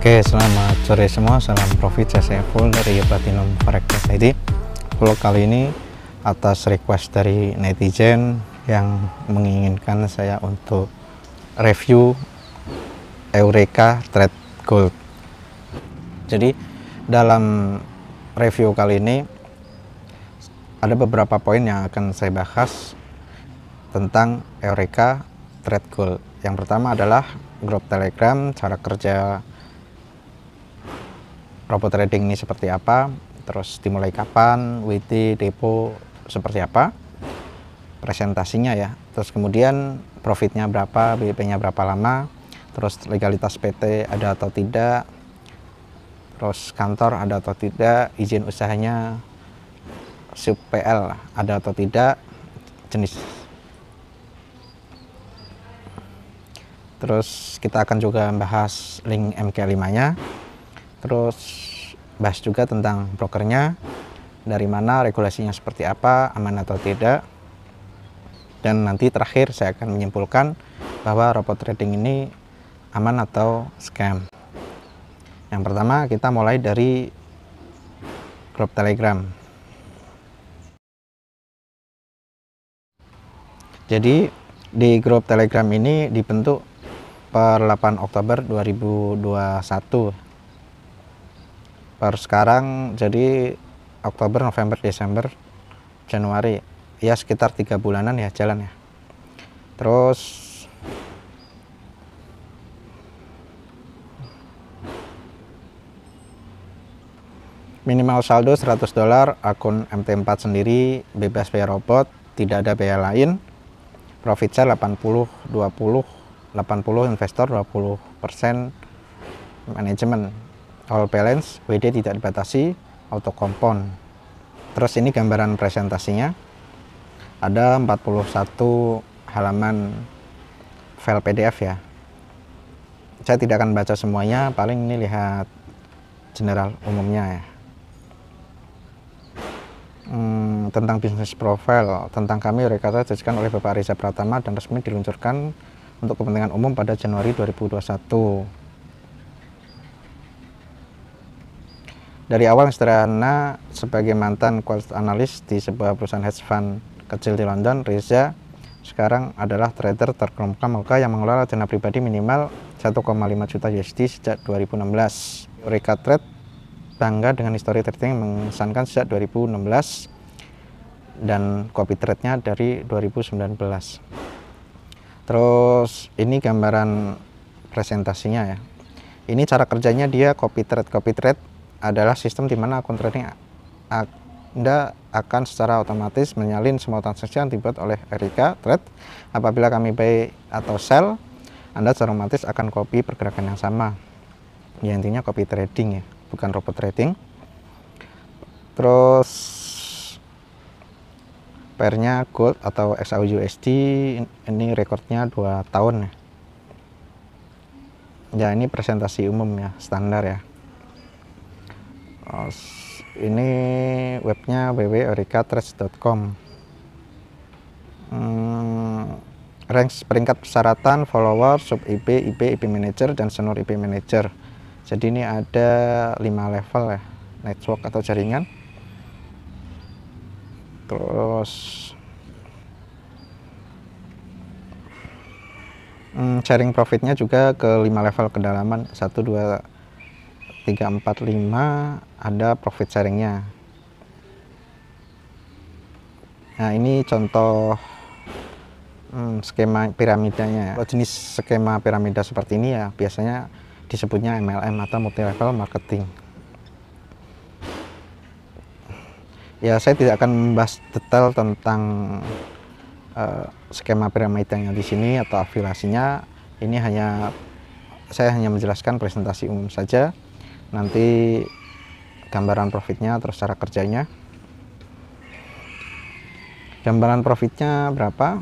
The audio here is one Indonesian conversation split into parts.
Oke, selamat sore semua. Salam profit, saya full dari Platinum Forex ID. Vlog kali ini atas request dari netizen yang menginginkan saya untuk review Eureka Trade Gold. Jadi dalam review kali ini ada beberapa poin yang akan saya bahas tentang Eureka Trade Gold. Yang pertama adalah grup Telegram, cara kerja robot trading ini seperti apa, terus dimulai kapan, WD, depo seperti apa, presentasinya ya, terus kemudian profitnya berapa, BIP-nya berapa lama, terus legalitas PT ada atau tidak, terus kantor ada atau tidak, izin usahanya sub PL ada atau tidak, jenis. Terus kita akan juga membahas link MK5 nya, terus bahas juga tentang brokernya, dari mana, regulasinya seperti apa, aman atau tidak, dan nanti terakhir saya akan menyimpulkan bahwa robot trading ini aman atau scam. Yang pertama kita mulai dari grup Telegram. Jadi di grup Telegram ini dibentuk per 8 Oktober 2021. Per sekarang jadi Oktober, November, Desember, Januari, ya sekitar 3 bulanan ya jalan ya. Terus minimal saldo $100, akun MT4 sendiri, bebas biaya robot, tidak ada biaya lain. Profit share 80 20, 80 investor, 20% manajemen. All balance, WD tidak dibatasi, auto compound. Terus ini gambaran presentasinya, ada 41 halaman file PDF ya. Saya tidak akan baca semuanya, paling ini lihat general umumnya ya. Tentang bisnis profile, tentang kami Eureka disajikan oleh Bapak Riza Pratama dan resmi diluncurkan untuk kepentingan umum pada Januari 2021. Dari awal sederhana, sebagai mantan quant analis di sebuah perusahaan hedge fund kecil di London, Riza sekarang adalah trader terkemuka yang mengelola dana pribadi minimal 1,5 juta USD sejak 2016. Eureka Trade bangga dengan histori trading mengesankan sejak 2016 dan copy trade-nya dari 2019. Terus ini gambaran presentasinya ya. Ini cara kerjanya dia copy trade. Copy trade adalah sistem di mana akun trading Anda akan secara otomatis menyalin semua transaksi yang dibuat oleh Eureka Trade. Apabila kami buy atau sell, Anda secara otomatis akan copy pergerakan yang sama. Ya, intinya copy trading ya, bukan robot trading. Terus pairnya gold atau XAUUSD, ini rekornya 2 tahun ya. Ya, ini presentasi umum ya, standar ya. Ini webnya www.eurekatrades.com. Ranks peringkat persyaratan, follower, sub IP, IP manager, dan senior IP manager. Jadi ini ada 5 level ya, network atau jaringan. Terus sharing profitnya juga ke 5 level kedalaman, 1, 2, 3, 4, 5 ada profit sharingnya. Nah, ini contoh skema piramidanya. Jenis skema piramida seperti ini ya biasanya disebutnya MLM atau multi level marketing. Ya, saya tidak akan membahas detail tentang skema piramidanya di sini atau afiliasinya. Ini saya hanya menjelaskan presentasi umum saja. Nanti gambaran profitnya terus cara kerjanya. Gambaran profitnya berapa?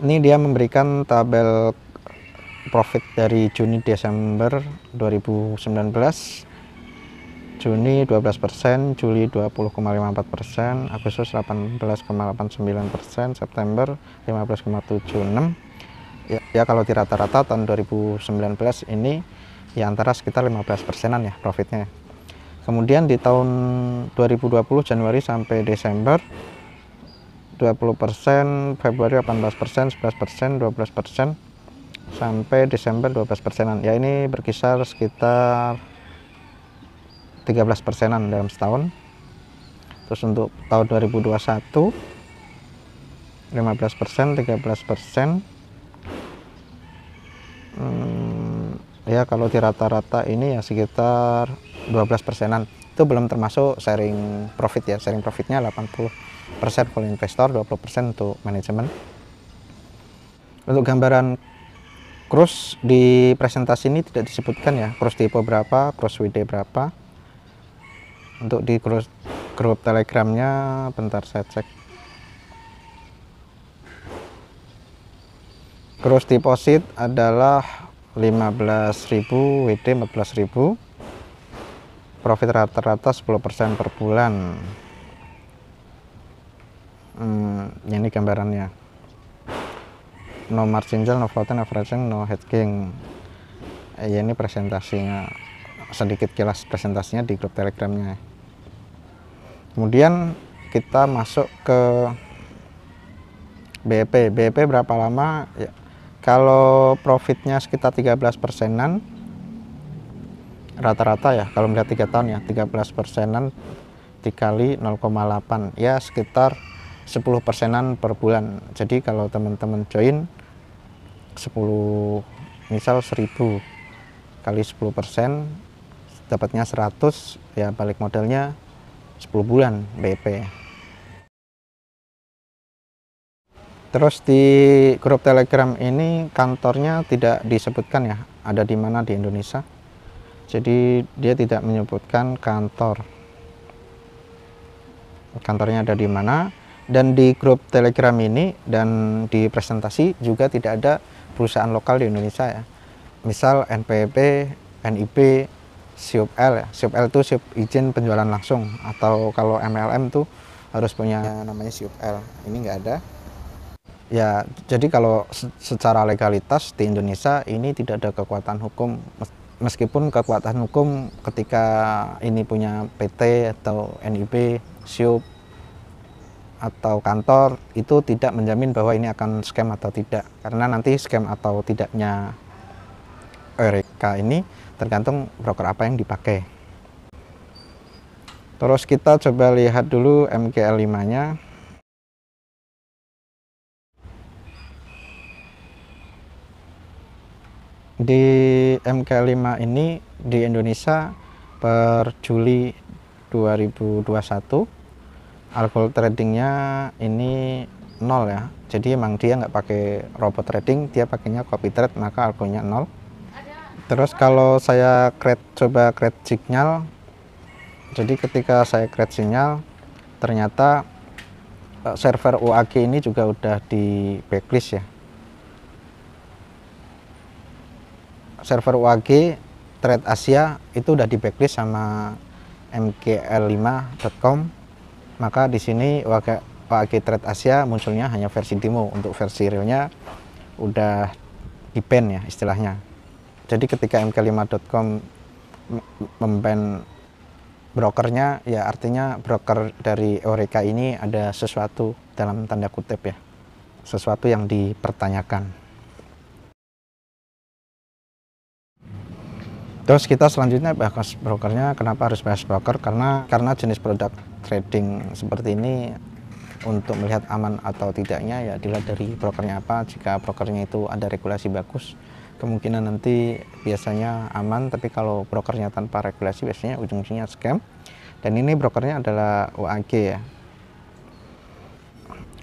Ini dia memberikan tabel profit dari Juni Desember 2019. Juni 12%, Juli 20,54%, Agustus 18,89%, September 15,76%, Ya kalau di rata-rata tahun 2019 ini ya antara sekitar 15%-an ya profitnya. Kemudian di tahun 2020 Januari sampai Desember 20%, Februari 18%, 11%, 12%, sampai Desember 12%-an. Ya ini berkisar sekitar 13%-an dalam setahun. Terus untuk tahun 2021 15%, 13%. Ya kalau di rata-rata ini ya sekitar 12%-an. Itu belum termasuk sharing profit ya. Sharing profitnya 80% full investor, 20% untuk manajemen. Untuk gambaran cruise di presentasi ini tidak disebutkan ya, cruise tipe berapa, cruise WD berapa. Untuk di grup telegramnya bentar saya cek. Cruise deposit adalah 15.000, WD 14.000. Profit rata-rata 10% per bulan. Ini gambarannya. No margin call, no floating, averaging, no hedging. Ya ini presentasinya, sedikit kilas presentasinya di grup telegramnya. Kemudian kita masuk ke BEP. BEP berapa lama? Ya, kalau profitnya sekitar 13%-an rata-rata ya, kalau melihat 3 tahun ya 13%-an dikali 0,8 ya sekitar 10%-an per bulan. Jadi kalau teman-teman join 10, misal 1000 kali 10%, dapatnya 100, ya balik modalnya 10 bulan BEP. Terus di grup Telegram ini kantornya tidak disebutkan ya, ada di mana di Indonesia. Jadi dia tidak menyebutkan kantornya ada di mana. Dan di grup Telegram ini dan di presentasi juga tidak ada perusahaan lokal di Indonesia ya. Misal NPWP, NIB, SIUP-L ya. SIUP-L itu SIUP izin penjualan langsung, atau kalau MLM tuh harus punya namanya SIUP-L. Ini nggak ada. Ya, jadi kalau secara legalitas di Indonesia ini tidak ada kekuatan hukum, meskipun kekuatan hukum ketika ini punya PT atau NIB, SIUP atau kantor itu tidak menjamin bahwa ini akan scam atau tidak, karena nanti scam atau tidaknya Eureka ini tergantung broker apa yang dipakai. Terus kita coba lihat dulu MGL5-nya. Di MGL5 ini di Indonesia per Juli 2021 algo tradingnya ini 0 ya. Jadi emang dia nggak pakai robot trading, dia pakainya copy trade, maka algonya 0. Terus kalau saya coba create signal, jadi ketika saya create signal ternyata server UAG ini juga udah di backlist ya. Server UAG Trade Asia itu udah di backlist sama mgl5.com. Maka di sini UAG Trade Asia munculnya hanya versi demo, untuk versi realnya udah di ban ya istilahnya. Jadi ketika mgl5.com memban brokernya, ya artinya broker dari Eureka ini ada sesuatu dalam tanda kutip ya, sesuatu yang dipertanyakan. Terus kita selanjutnya bahas brokernya. Kenapa harus bahas broker? Karena jenis produk trading seperti ini untuk melihat aman atau tidaknya ya dilihat dari brokernya apa. Jika brokernya itu ada regulasi bagus, kemungkinan nanti biasanya aman, tapi kalau brokernya tanpa regulasi biasanya ujung-ujungnya scam. Dan ini brokernya adalah UAG ya.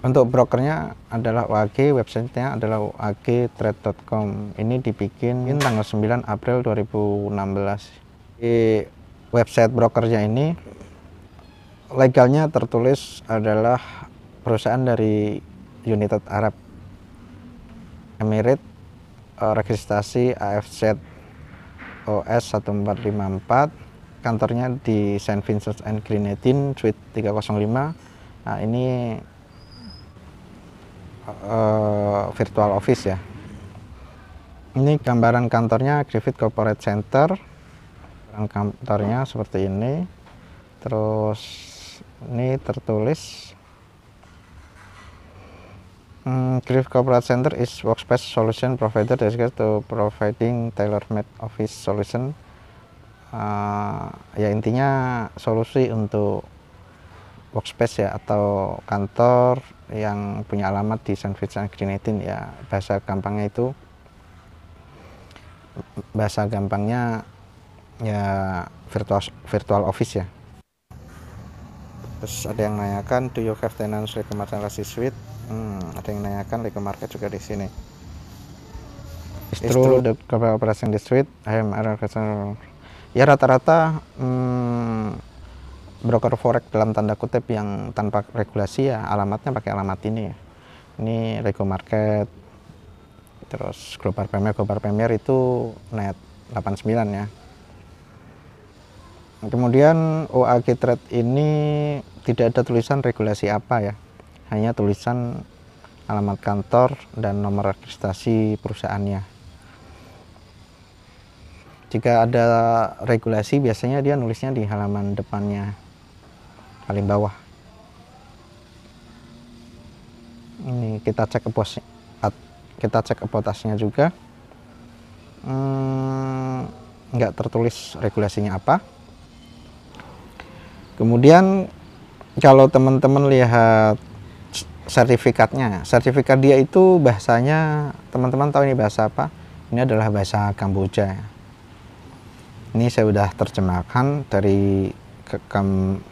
Untuk brokernya adalah UAG, websitenya adalah uagtrade.com. Ini dibikin tanggal 9 April 2016. Di website brokernya ini legalnya tertulis adalah perusahaan dari United Arab Emirates, registrasi AFZ OS 1454, kantornya di Saint Vincent and Grenadines, Suite 305. Nah ini virtual office ya. Ini gambaran kantornya Griffith Corporate Center. Kantornya seperti ini. Terus ini tertulis Griffith Corporate Center is workspace solution provider dedicated to providing tailor-made office solution. Ya intinya solusi untuk workspace ya, atau kantor yang punya alamat di Sandwich and Greenetin ya, bahasa gampangnya ya virtual office ya. Terus ada yang nanyakan, do you have tenants Lego Market suite? Ada yang nanyakan Lego Market juga di sini. It's true the operation the suite. Ya rata-rata broker forex dalam tanda kutip yang tanpa regulasi ya alamatnya pakai alamat ini ya. Ini Lego Market. Terus Global Premier itu net 89 ya. Kemudian OAG Trade ini tidak ada tulisan regulasi apa ya, hanya tulisan alamat kantor dan nomor registrasi perusahaannya. Jika ada regulasi biasanya dia nulisnya di halaman depannya paling bawah. Ini kita cek about us-nya juga, nggak tertulis regulasinya apa. Kemudian kalau teman-teman lihat sertifikatnya, sertifikat dia itu bahasanya, teman-teman tahu ini bahasa apa? Ini adalah bahasa Kamboja. Ini saya sudah terjemahkan dari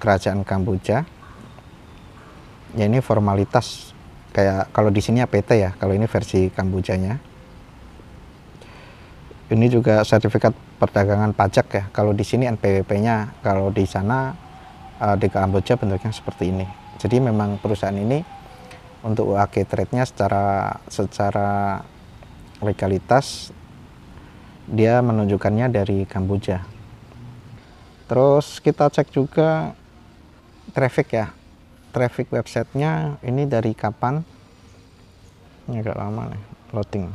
kerajaan Kamboja. Ya ini formalitas, kayak kalau di sini APT ya, kalau ini versi Kambojanya. Ini juga sertifikat perdagangan pajak ya, kalau di sini NPWP-nya, kalau di sana di Kamboja bentuknya seperti ini. Jadi memang perusahaan ini untuk UAG Trade-nya secara legalitas dia menunjukkannya dari Kamboja. Terus kita cek juga traffic ya, traffic websitenya ini dari kapan. Ini agak lama nih loading.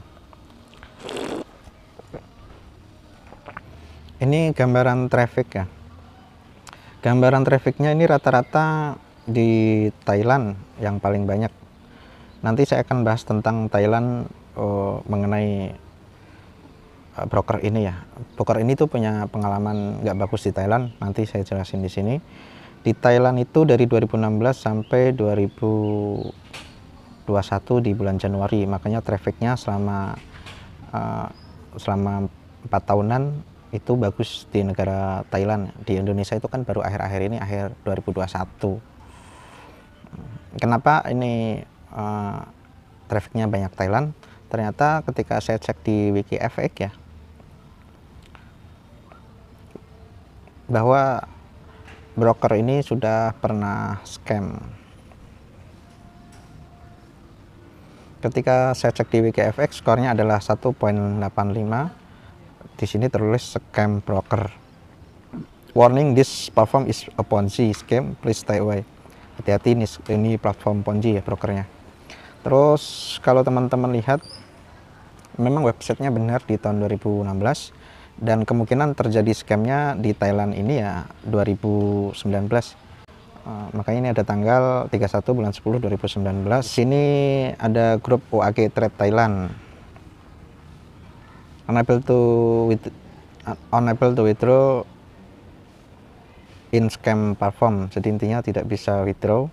Ini gambaran traffic ya. Gambaran trafficnya ini rata-rata di Thailand yang paling banyak. Nanti saya akan bahas tentang Thailand mengenai broker ini ya. Broker ini tuh punya pengalaman nggak bagus di Thailand. Nanti saya jelasin di sini. Di Thailand itu dari 2016 sampai 2021 di bulan Januari. Makanya trafficnya selama 4 tahunan itu bagus di negara Thailand. Di Indonesia itu kan baru akhir-akhir ini, akhir 2021. Kenapa ini trafficnya banyak Thailand? Ternyata ketika saya cek di WikiFX ya, bahwa broker ini sudah pernah scam. Ketika saya cek di WikiFX, skornya adalah 1.85. Di sini tertulis scam broker. Warning, this platform is a Ponzi scam, please stay away. Hati-hati, ini platform Ponzi ya brokernya. Terus kalau teman-teman lihat, memang websitenya benar di tahun 2016 dan kemungkinan terjadi scamnya di Thailand ini ya 2019. Makanya ini ada tanggal 31 bulan 10 2019. Sini ada grup OAG Trade Thailand. Unable to withdraw in scam platform. Jadi intinya tidak bisa withdraw.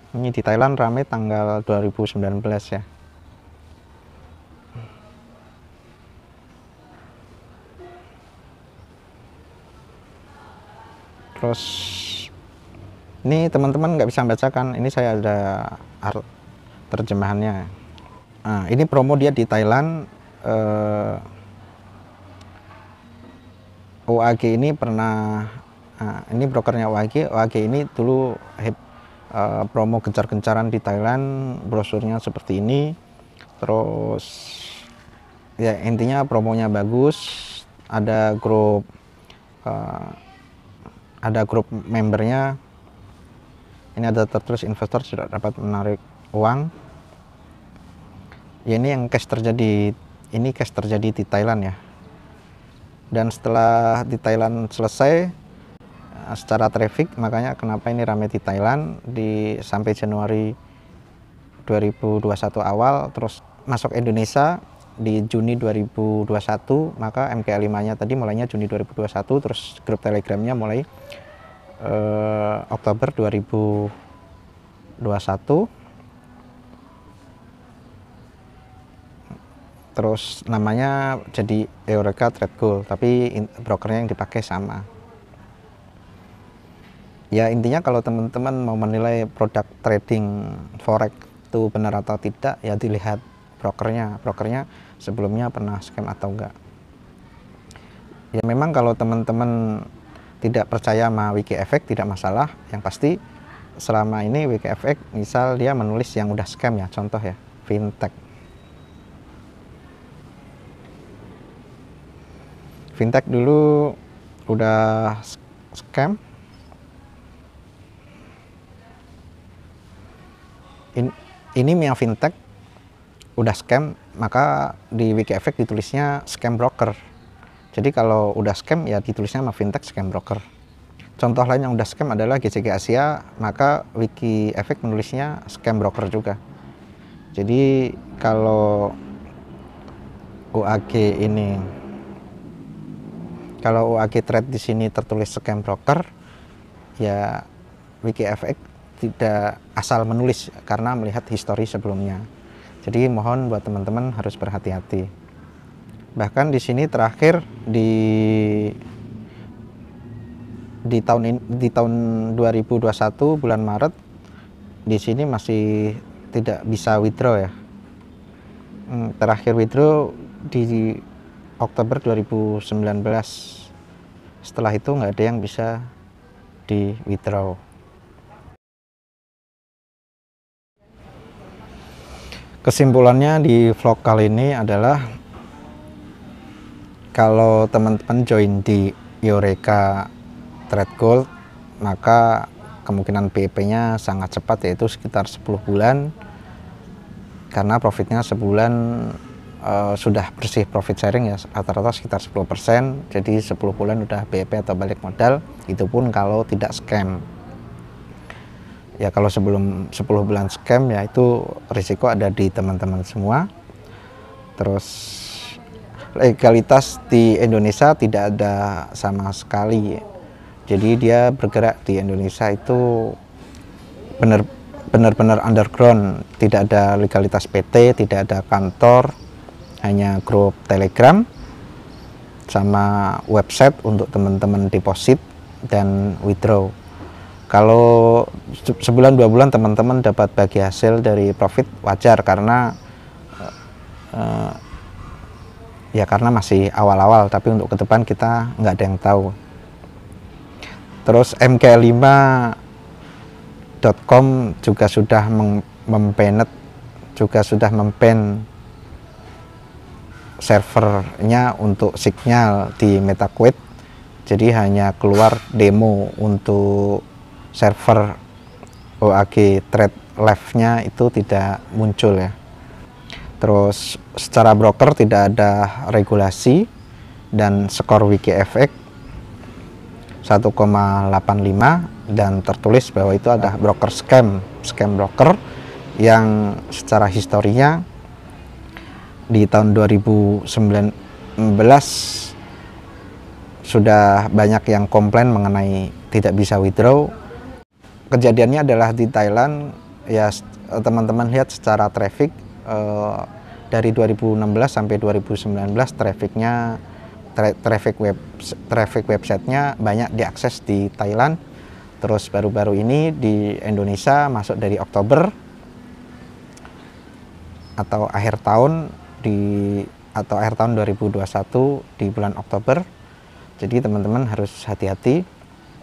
Ini di Thailand ramai tanggal 2019 ya. Terus ini teman-teman nggak bisa bacakan, ini saya ada terjemahannya. Nah, ini promo dia di Thailand. OAG ini pernah, ini brokernya OAG ini dulu promo gencar-gencaran di Thailand, brosurnya seperti ini. Terus ya intinya promonya bagus, ada grup membernya. Ini ada tertulis investor sudah dapat menarik uang. Ya ini yang cash terjadi ini case terjadi di Thailand ya. Dan setelah di Thailand selesai secara traffic, makanya kenapa ini ramai di Thailand sampai Januari 2021 awal, terus masuk Indonesia di Juni 2021, maka MK5-nya tadi mulainya Juni 2021, terus grup Telegramnya mulai Oktober 2021. Terus namanya jadi Eureka Trade Gold, tapi brokernya yang dipakai sama. Ya intinya kalau teman-teman mau menilai produk trading forex itu benar atau tidak, ya dilihat brokernya sebelumnya pernah scam atau enggak. Ya memang kalau teman-teman tidak percaya sama WikiEfek tidak masalah, yang pasti selama ini WikiEfek misal dia menulis yang udah scam ya, contoh ya fintech. Fintech dulu udah scam. Ini yang fintech udah scam, maka di WikiEfek ditulisnya scam broker. Jadi kalau udah scam ya ditulisnya sama fintech scam broker. Contoh lain yang udah scam adalah GCG Asia, maka WikiEfek menulisnya scam broker juga. Jadi kalau UAG ini, kalau UAG Trade di sini tertulis scam broker, ya WikiEfek tidak asal menulis karena melihat histori sebelumnya. Jadi mohon buat teman-teman harus berhati-hati. Bahkan di sini terakhir di tahun 2021 bulan Maret di sini masih tidak bisa withdraw ya. Terakhir withdraw di Oktober 2019. Setelah itu nggak ada yang bisa di withdraw. Kesimpulannya di vlog kali ini adalah kalau teman-teman join di Eureka Trade Gold, maka kemungkinan PEP-nya sangat cepat, yaitu sekitar 10 bulan, karena profitnya sebulan sudah bersih profit sharing ya, rata-rata sekitar 10%, jadi 10 bulan udah BEP atau balik modal, itu pun kalau tidak scam. Ya kalau sebelum 10 bulan scam ya itu risiko ada di teman-teman semua. Terus legalitas di Indonesia tidak ada sama sekali, jadi dia bergerak di Indonesia itu benar-benar underground, tidak ada legalitas PT, tidak ada kantor, hanya grup Telegram sama website untuk teman-teman deposit dan withdraw. Kalau sebulan 2 bulan teman-teman dapat bagi hasil dari profit, wajar, karena ya karena masih awal-awal, tapi untuk ke depan kita nggak ada yang tahu. Terus mk5.com juga sudah memban servernya untuk signal di MetaQuest, jadi hanya keluar demo untuk server OAG Trade Live-nya itu tidak muncul ya. Terus secara broker tidak ada regulasi, dan skor WikiEfek 1,85, dan tertulis bahwa itu ada broker scam broker yang secara historinya di tahun 2019 sudah banyak yang komplain mengenai tidak bisa withdraw. Kejadiannya adalah di Thailand ya, teman-teman lihat secara traffic dari 2016 sampai 2019 traffic websitenya banyak diakses di Thailand. Terus baru-baru ini di Indonesia masuk dari Oktober atau akhir tahun 2021 di bulan Oktober. Jadi teman-teman harus hati-hati.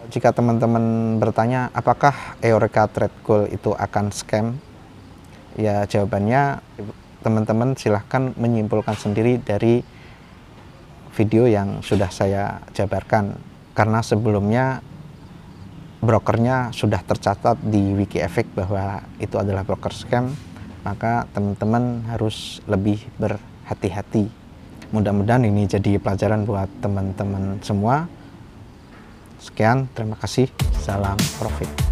Jika teman-teman bertanya apakah Eureka Trade Gold itu akan scam, ya jawabannya teman-teman silahkan menyimpulkan sendiri dari video yang sudah saya jabarkan, karena sebelumnya brokernya sudah tercatat di WikiEfek bahwa itu adalah broker scam, maka teman-teman harus lebih berhati-hati. hati-hati. Mudah-mudahan ini jadi pelajaran buat teman-teman semua. Sekian, terima kasih. Salam profit.